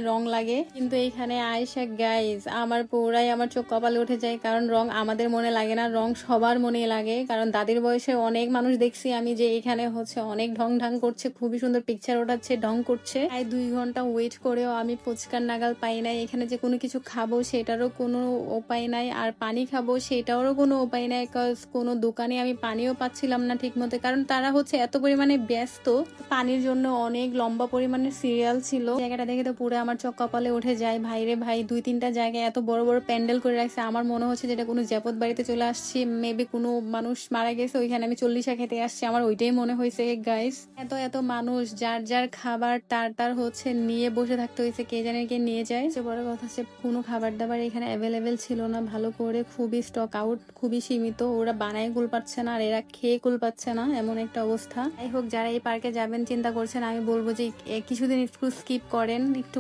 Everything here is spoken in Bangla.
রং লাগে, কিন্তু এইখানে আয়সা গাইজ আমার পুরাই আমার চোখ কপালে উঠে যায়। কারণ রং আমাদের মনে লাগে না, রং সবার মনে লাগে। কারণ দাদির বয়সে অনেক মানুষ দেখছি আমি যে এখানে অনেক ঢং ঢং করছে, খুবই সুন্দর পিকচার ওঠাচ্ছে, ঢং করছে। প্রায় 2 ঘন্টা ওয়েট করেও আমি ফুচকার নাগাল পাই নাই। এখানে যে কোনো কিছু খাবো সেটারও কোনো উপায় নাই, আর পানি খাবো সেটারও কোনো উপায় নাই। কোনো দোকানে আমি পানিও পাচ্ছিলাম না ঠিক মতো, কারণ তারা এত পরিমাণে ব্যস্ত। পানির জন্য অনেক লম্বা পরিমাণের সিরিয়াল ছিল। জায়গাটা দেখে তো পুরো আমার চোখ কপালে উঠে যায়। ভাইরে ভাই, 2-3টা জায়গায় এত বড় বড় প্যান্ডেল করে রাখছে, আমার মনে হচ্ছে যেটা কোনো জাপত বাড়িতে চলে আসছি। মেবি কোনো মানুষ মারা গেছে ওইখানে, আমি 40 খেতে আসছি, আমার ওইটাই মনে হয়েছে গাইস। এত এত মানুষ, যার যার খাবার তার তার নিয়ে বসে থাকতে হয়েছে, কে জানে কে নিয়ে যায়। সে বড় কথা হচ্ছে কোনো খাবার দাবার এখানে অ্যাভেলেবেল ছিল না ভালো করে, খুবই স্টক আউট, খুবই সীমিত। ওরা বানায় কুল পাচ্ছে না আর এরা খেয়ে কুল পাচ্ছে না, এমন একটা অবস্থা। যাই হোক, যারা এই পার্কে যাবেন চিন্তা করছেন, আমি বলবো যে কিছুদিন একটু স্কিপ করেন, একটু